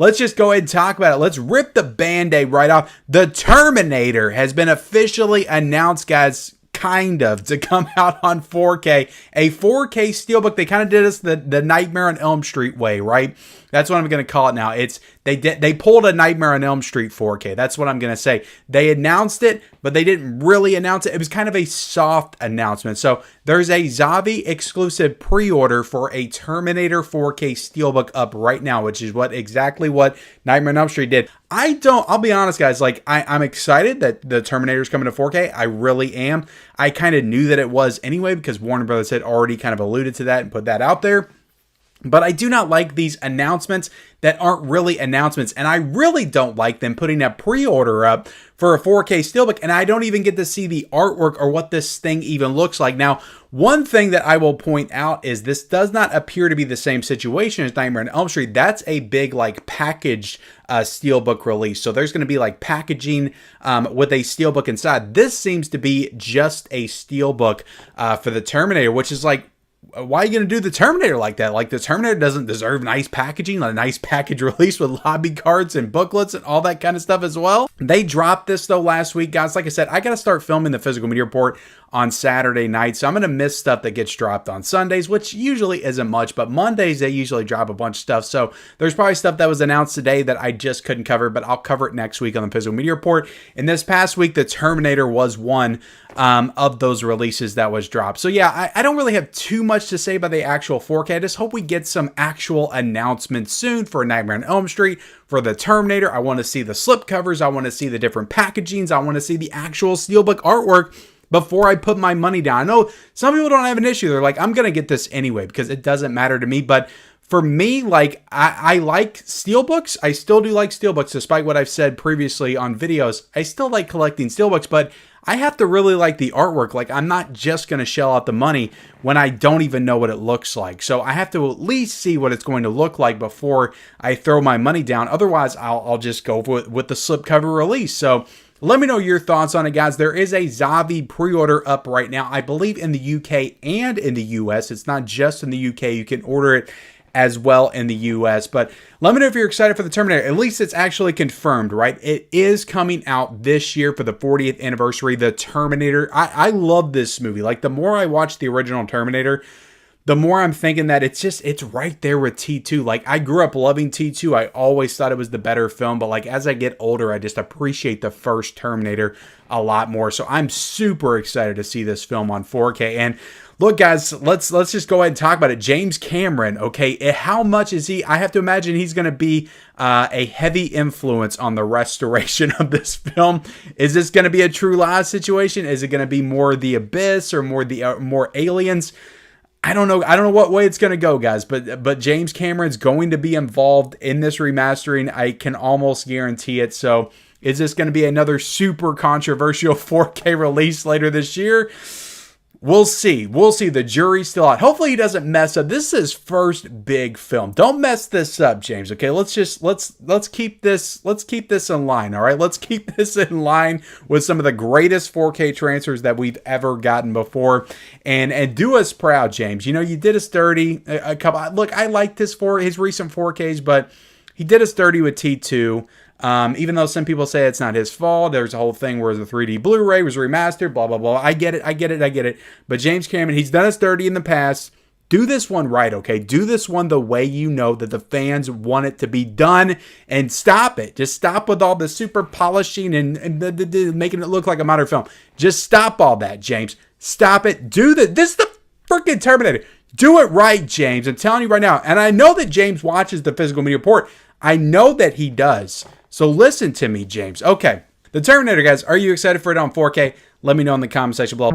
let's just go ahead and talk about it. Let's rip the Band-Aid right off. The Terminator has been officially announced, guys, kind of, to come out on 4K. A 4K Steelbook. They kind of did us the Nightmare on Elm Street way, right? That's what I'm going to call it now. They pulled a Nightmare on Elm Street 4K. That's what I'm going to say. They announced it, but they didn't really announce it. It was kind of a soft announcement. So there's a Zavi exclusive pre-order for a Terminator 4K Steelbook up right now, which is exactly what Nightmare on Elm Street did. I'll be honest, guys, like I'm excited that the Terminator is coming to 4K. I really am. I kind of knew that it was anyway because Warner Brothers had already kind of alluded to that and put that out there. But I do not like these announcements that aren't really announcements. And I really don't like them putting a pre-order up for a 4K Steelbook. And I don't even get to see the artwork or what this thing even looks like. Now, one thing that I will point out is this does not appear to be the same situation as Nightmare on Elm Street. That's a big like packaged Steelbook release. So there's going to be like packaging with a Steelbook inside. This seems to be just a Steelbook for the Terminator, which is like, why are you going to do the Terminator like that? Like, the Terminator doesn't deserve nice packaging, like a nice package release with lobby cards and booklets and all that kind of stuff as well. They dropped this, though, last week, guys. Like I said, I got to start filming the physical media report on Saturday night, so I'm going to miss stuff that gets dropped on Sundays, which usually isn't much, but Mondays, they usually drop a bunch of stuff. So there's probably stuff that was announced today that I just couldn't cover, but I'll cover it next week on the physical media report. And this past week, the Terminator was one of those releases that was dropped. So yeah, I don't really have too much to say about the actual 4K. I just hope we get some actual announcements soon for Nightmare on Elm Street, for the Terminator. I want to see the slipcovers. I want to see the different packagings. I want to see the actual Steelbook artwork before I put my money down. I know some people don't have an issue. They're like, I'm going to get this anyway because it doesn't matter to me. But for me, like, I like Steelbooks. I still do like Steelbooks, despite what I've said previously on videos. I still like collecting Steelbooks, but I have to really like the artwork. Like, I'm not just going to shell out the money when I don't even know what it looks like. So I have to at least see what it's going to look like before I throw my money down. Otherwise, I'll just go with the slipcover release. So let me know your thoughts on it, guys. There is a Zavi pre-order up right now, I believe in the UK and in the US. It's not just in the UK. You can order it as well in the US. But let me know if you're excited for the Terminator. At least it's actually confirmed, right? It is coming out this year for the 40th anniversary, the Terminator. I love this movie. Like, the more I watch the original Terminator, the more I'm thinking that it's right there with T2. Like, I grew up loving T2. I always thought it was the better film, but like, as I get older, I just appreciate the first Terminator a lot more. So I'm super excited to see this film on 4K. And look, guys, let's just go ahead and talk about it. James Cameron, okay, how much is he? I have to imagine he's going to be a heavy influence on the restoration of this film. Is this going to be a True Lies situation? Is it going to be more The Abyss or more Aliens? I don't know. I don't know what way it's going to go, guys, but James Cameron's going to be involved in this remastering. I can almost guarantee it. So is this going to be another super controversial 4K release later this year? We'll see. We'll see. The jury's still out. Hopefully he doesn't mess up. This is his first big film. Don't mess this up, James. Okay, let's keep this in line. All right, let's keep this in line with some of the greatest 4K transfers that we've ever gotten before, and do us proud, James. You know, you did us dirty a couple. Look, I liked his recent 4Ks, but he did us dirty with T2. Even though some people say it's not his fault, there's a whole thing where the 3D Blu-ray was remastered, blah, blah, blah. I get it. But James Cameron, he's done us dirty in the past. Do this one right, okay? Do this one the way you know that the fans want it to be done, and stop it. Just stop with all the super polishing and making it look like a modern film. Just stop all that, James. Stop it. This is the freaking Terminator. Do it right, James. I'm telling you right now. And I know that James watches the Physical Media Report. I know that he does. So listen to me, James. Okay, the Terminator, guys, are you excited for it on 4K? Let me know in the comment section below.